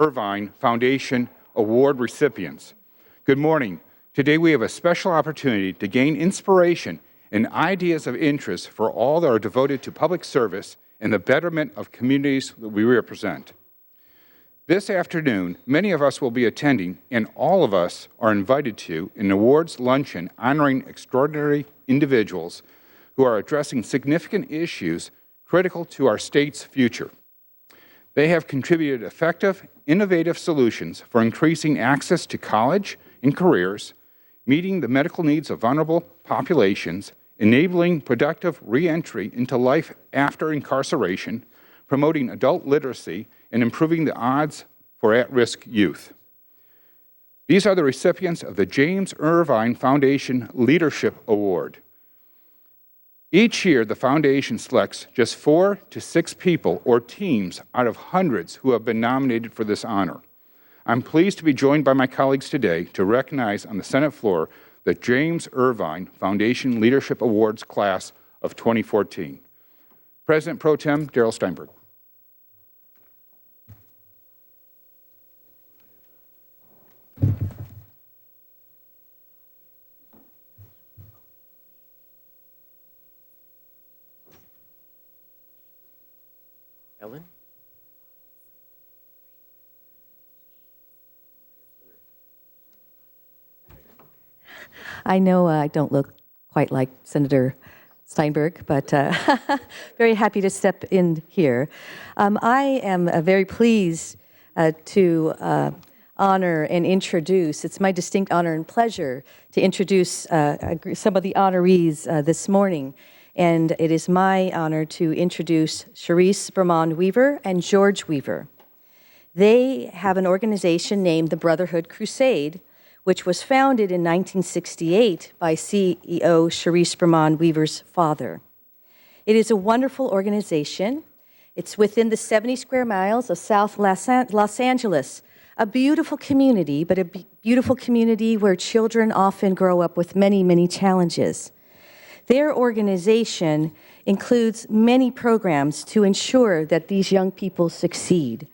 Irvine Foundation Award recipients. Good morning. Today we have a special opportunity to gain inspiration and ideas of interest for all that are devoted to public service and the betterment of communities that we represent. This afternoon, many of us will be attending, and all of us are invited to, an awards luncheon honoring extraordinary individuals who are addressing significant issues critical to our state's future. They have contributed effective, innovative solutions for increasing access to college and careers, meeting the medical needs of vulnerable populations, enabling productive reentry into life after incarceration, promoting adult literacy, and improving the odds for at-risk youth. These are the recipients of the James Irvine Foundation Leadership Award. Each year, the foundation selects just 4 to 6 people or teams out of hundreds who have been nominated for this honor. I'm pleased to be joined by my colleagues today to recognize on the Senate floor the James Irvine Foundation Leadership Awards Class of 2014. President Pro Tem Darrell Steinberg. Ellen? I know I don't look quite like Senator Steinberg, but very happy to step in here. I am very pleased to honor and introduce, it's my distinct honor and pleasure to introduce some of the honorees this morning. And it is my honor to introduce Charisse Brahman Weaver and George Weaver. They have an organization named the Brotherhood Crusade, which was founded in 1968 by CEO Charisse Brahman Weaver's father. It is a wonderful organization. It's within the 70 square miles of South Los Angeles, a beautiful community, but a beautiful community where children often grow up with many, many challenges. Their organization includes many programs to ensure that these young people succeed.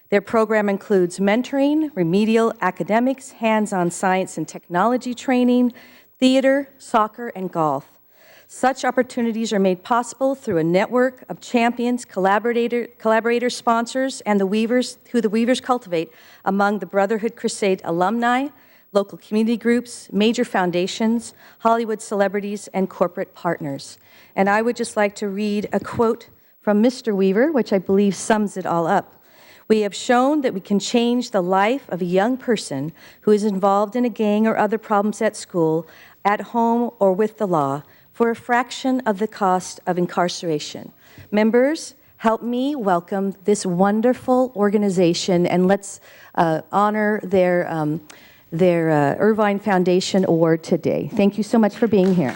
Their program includes mentoring, remedial academics, hands-on science and technology training, theater, soccer, and golf. Such opportunities are made possible through a network of champions, collaborator sponsors, and who the Weavers cultivate among the Brotherhood Crusade alumni, local community groups, major foundations, Hollywood celebrities, and corporate partners. And I would just like to read a quote from Mr. Weaver, which I believe sums it all up. "We have shown that we can change the life of a young person who is involved in a gang or other problems at school, at home, or with the law for a fraction of the cost of incarceration." Members, help me welcome this wonderful organization, and let's honor their Irvine Foundation Award today. Thank you so much for being here.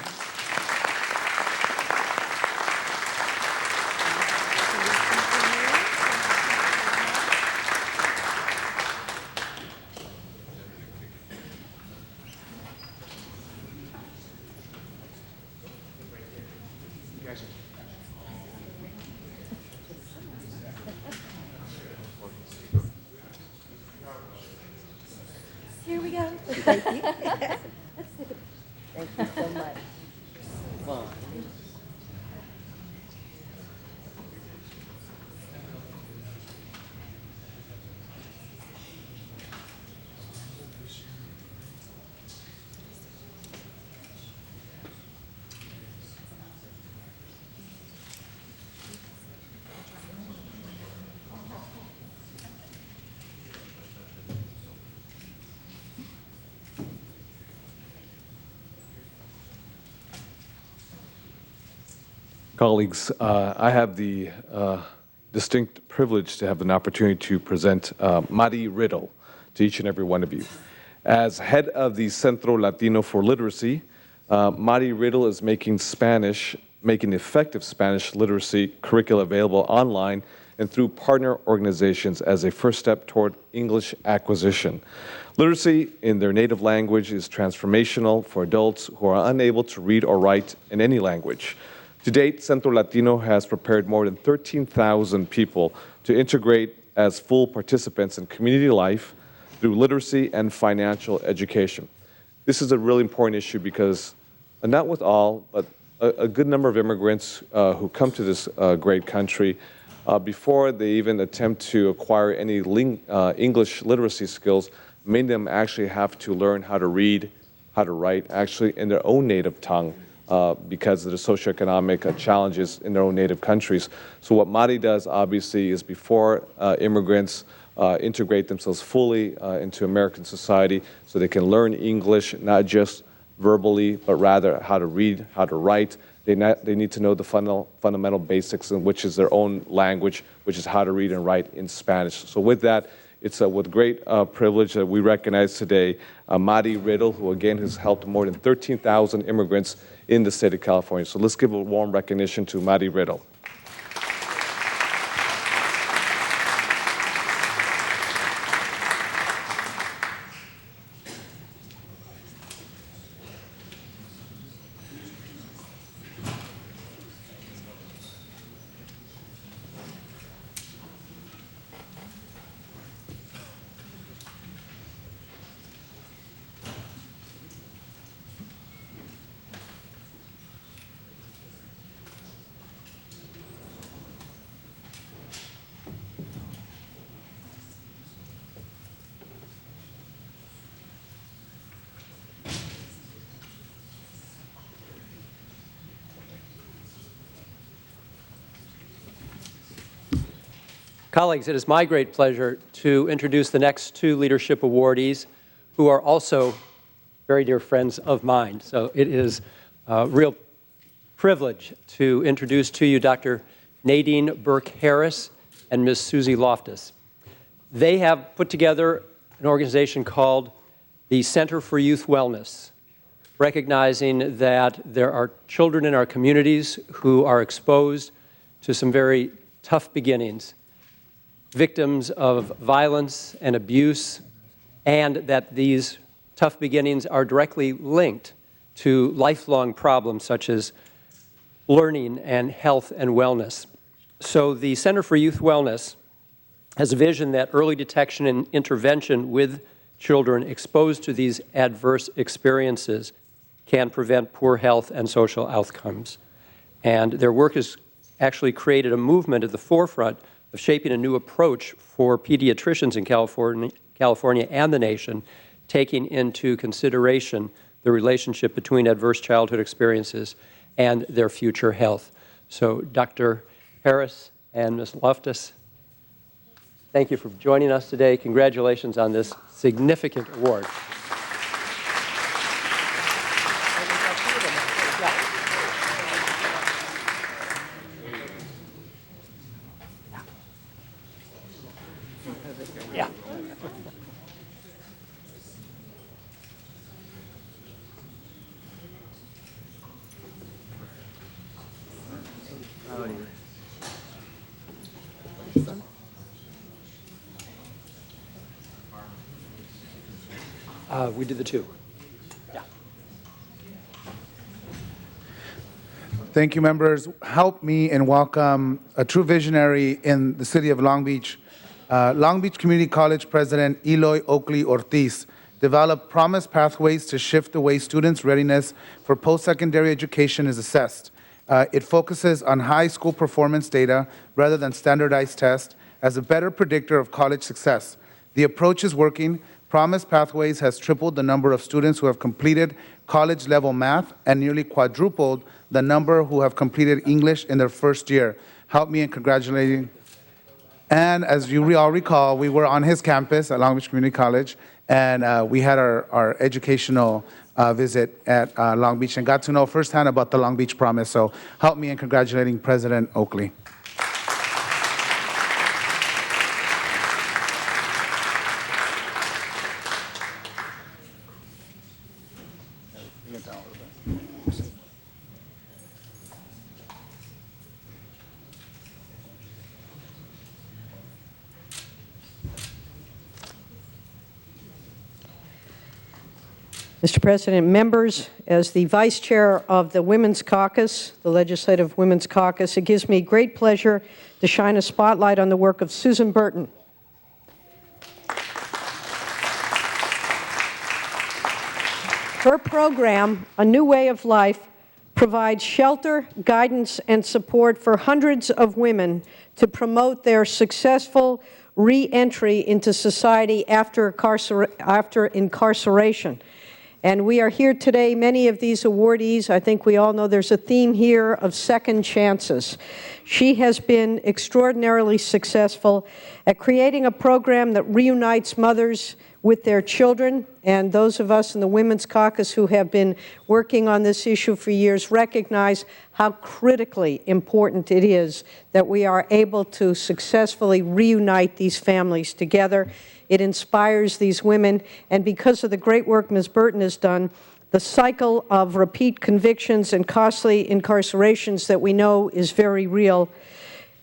Here we go. Thank you. Thank you so much. Colleagues, I have the distinct privilege to have an opportunity to present Mari Riddle to each and every one of you. As head of the Centro Latino for Literacy, Mari Riddle is making effective Spanish literacy curricula available online and through partner organizations as a first step toward English acquisition. Literacy in their native language is transformational for adults who are unable to read or write in any language. To date, Centro Latino has prepared more than 13,000 people to integrate as full participants in community life through literacy and financial education. This is a really important issue because not with all, but a good number of immigrants who come to this great country, before they even attempt to acquire any English literacy skills, many of them actually have to learn how to read, how to write, actually in their own native tongue because of the socioeconomic challenges in their own native countries. So what Mari does, obviously, is before immigrants integrate themselves fully into American society so they can learn English, not just verbally, but rather how to read, how to write. They need to know the fundamental basics, which is their own language, which is how to read and write in Spanish. So with that, it's with great privilege that we recognize today Mari Riddle, who again has helped more than 13,000 immigrants in the state of California. So let's give a warm recognition to Mari Riddle. Colleagues, it is my great pleasure to introduce the next two leadership awardees who are also very dear friends of mine. So it is a real privilege to introduce to you Dr. Nadine Burke-Harris and Ms. Susie Loftus. They have put together an organization called the Center for Youth Wellness, recognizing that there are children in our communities who are exposed to some very tough beginnings, victims of violence and abuse, and that these tough beginnings are directly linked to lifelong problems such as learning and health and wellness. So the Center for Youth Wellness has a vision that early detection and intervention with children exposed to these adverse experiences can prevent poor health and social outcomes. And their work has actually created a movement at the forefront of shaping a new approach for pediatricians in California and the nation, taking into consideration the relationship between adverse childhood experiences and their future health. So Dr. Harris and Ms. Loftus, thank you for joining us today. Congratulations on this significant award. Yeah. We did the two. Yeah. Thank you, members. Help me and welcome a true visionary in the city of Long Beach. Long Beach Community College President Eloy Oakley Ortiz developed promise pathways to shift the way students' readiness for post-secondary education is assessed. It focuses on high school performance data rather than standardized tests as a better predictor of college success. The approach is working. Promise Pathways has tripled the number of students who have completed college-level math and nearly quadrupled the number who have completed English in their first year. Help me in congratulating. And as you all recall, we were on his campus at Long Beach Community College, and we had our educational visit at Long Beach and got to know firsthand about the Long Beach Promise. So help me in congratulating President Oakley. Mr. President, members, as the Vice Chair of the Women's Caucus, the Legislative Women's Caucus, it gives me great pleasure to shine a spotlight on the work of Susan Burton, Her program, A New Way of Life, provides shelter, guidance, and support for hundreds of women to promote their successful re-entry into society after incarceration. And we are here today, many of these awardees, I think we all know there's a theme here of second chances. She has been extraordinarily successful at creating a program that reunites mothers with their children, and those of us in the Women's Caucus who have been working on this issue for years recognize how critically important it is that we are able to successfully reunite these families together. It inspires these women, and because of the great work Ms. Burton has done, the cycle of repeat convictions and costly incarcerations that we know is very real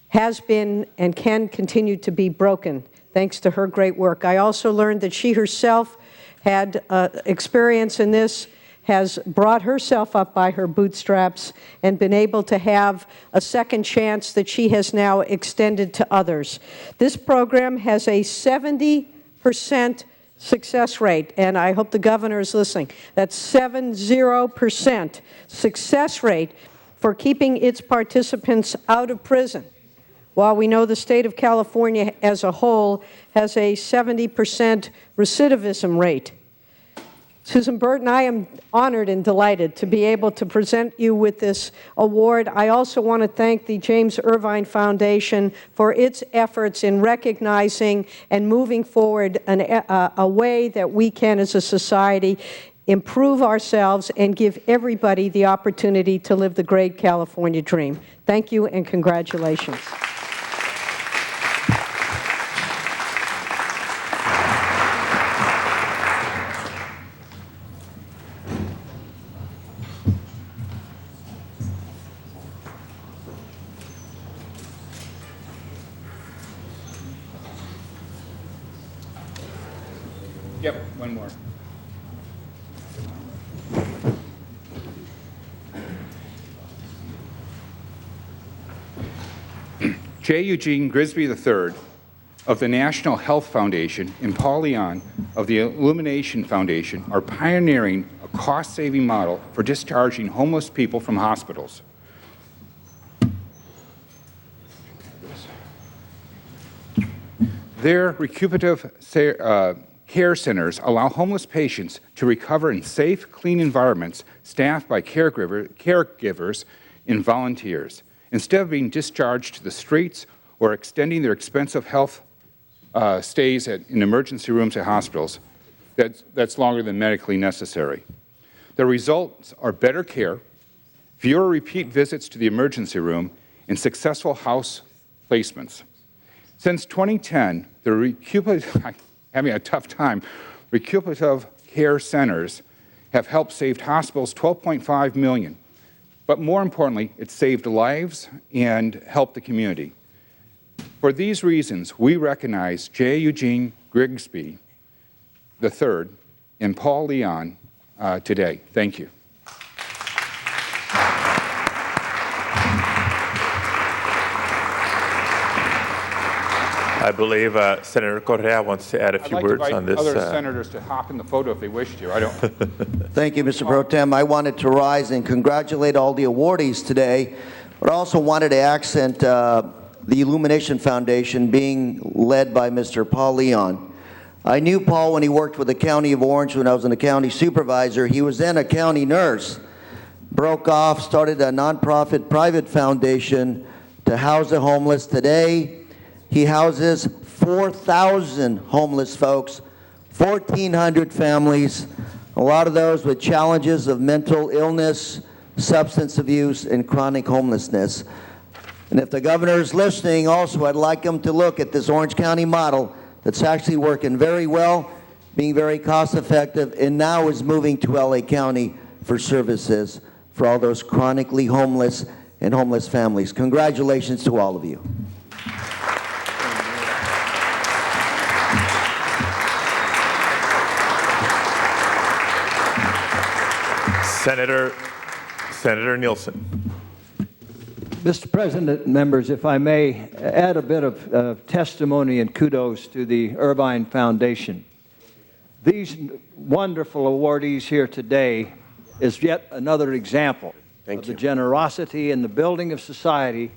has been and can continue to be broken, thanks to her great work. I also learned that she herself had experience in this, has brought herself up by her bootstraps and been able to have a second chance that she has now extended to others. This program has a 70% success rate, and I hope the governor is listening. That's 70% success rate for keeping its participants out of prison, while we know the state of California as a whole has a 70% recidivism rate. Susan Burton, I am honored and delighted to be able to present you with this award. I also want to thank the James Irvine Foundation for its efforts in recognizing and moving forward a way that we can, as a society, improve ourselves and give everybody the opportunity to live the great California dream. Thank you and congratulations. Yep, one more. J. Eugene Grisby III of the National Health Foundation and Paul Leon of the Illumination Foundation are pioneering a cost-saving model for discharging homeless people from hospitals. Their recuperative care centers allow homeless patients to recover in safe, clean environments staffed by caregivers and volunteers, instead of being discharged to the streets or extending their expensive health stays in emergency rooms at hospitals that's longer than medically necessary. The results are better care, fewer repeat visits to the emergency room, and successful house placements. Since 2010, having a tough time, recuperative care centers have helped save hospitals $12.5 million. But more importantly, it saved lives and helped the community. For these reasons, we recognize J. Eugene Grigsby III and Paul Leon today. Thank you. I believe Senator Correa wants to add a few words on this. I'd like to invite other senators to hop in the photo if they wish to. I don't. Thank you, Mr. Pro Tem. I wanted to rise and congratulate all the awardees today, but also wanted to accent the Illumination Foundation being led by Mr. Paul Leon. I knew Paul when he worked with the County of Orange when I was in the county supervisor. He was then a county nurse, broke off, started a nonprofit private foundation to house the homeless. Today, he houses 4,000 homeless folks, 1,400 families, a lot of those with challenges of mental illness, substance abuse, and chronic homelessness. And if the governor is listening, also, I'd like him to look at this Orange County model that's actually working very well, being very cost-effective, and now is moving to LA County for services for all those chronically homeless and homeless families. Congratulations to all of you. Senator Nielsen. Mr. President, members, if I may add a bit of testimony and kudos to the Irvine Foundation. these wonderful awardees here today is yet another example of the generosity and the building of society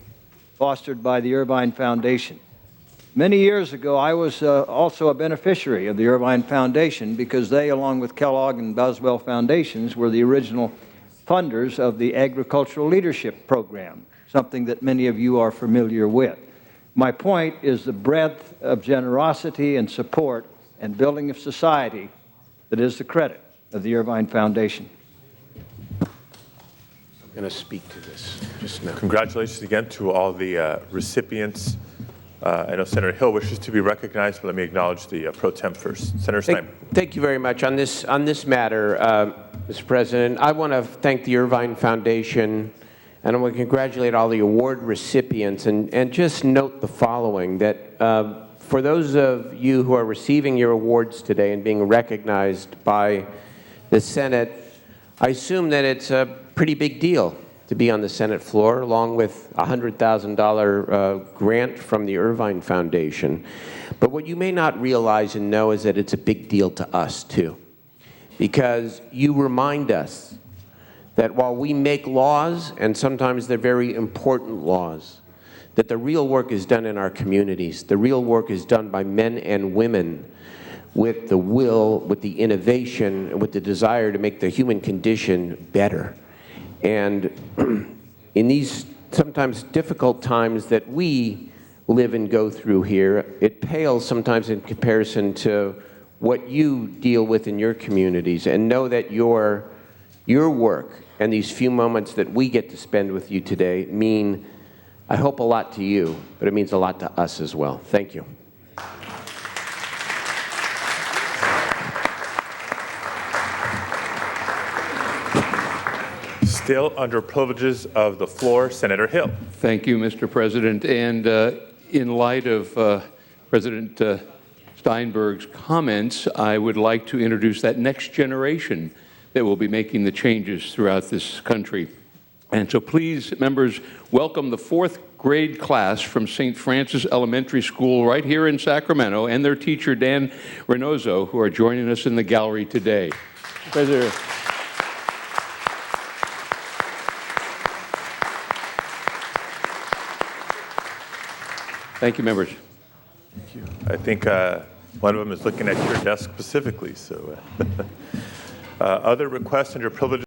fostered by the Irvine Foundation. Many years ago, I was also a beneficiary of the Irvine Foundation because they, along with Kellogg and Boswell Foundations, were the original funders of the Agricultural Leadership Program, something that many of you are familiar with. My point is the breadth of generosity and support and building of society that is the credit of the Irvine Foundation. I'm going to speak to this just now. Congratulations again to all the recipients. I know Senator Hill wishes to be recognized, but let me acknowledge the pro tem first. Senator Steinberg. Thank you very much. On this matter, Mr. President, I want to thank the Irvine Foundation, and I want to congratulate all the award recipients, and just note the following, that for those of you who are receiving your awards today and being recognized by the Senate, I assume that it's a pretty big deal to be on the Senate floor, along with a $100,000 grant from the Irvine Foundation. But what you may not realize and know is that it's a big deal to us, too, because you remind us that while we make laws, and sometimes they're very important laws, that the real work is done in our communities. The real work is done by men and women with the will, with the innovation, with the desire to make the human condition better. And in these sometimes difficult times that we live and go through here, it pales sometimes in comparison to what you deal with in your communities. And know that your work and these few moments that we get to spend with you today mean, I hope, a lot to you, but it means a lot to us as well. Thank you. Still under privileges of the floor, Senator Hill. Thank you, Mr. President. And in light of President Steinberg's comments, I would like to introduce that next generation that will be making the changes throughout this country. And so please, members, welcome the 4th grade class from St. Francis Elementary School right here in Sacramento and their teacher, Dan Reynoso, who are joining us in the gallery today. President. Thank you, members. Thank you. I think one of them is looking at your desk specifically. So, other requests under privileges.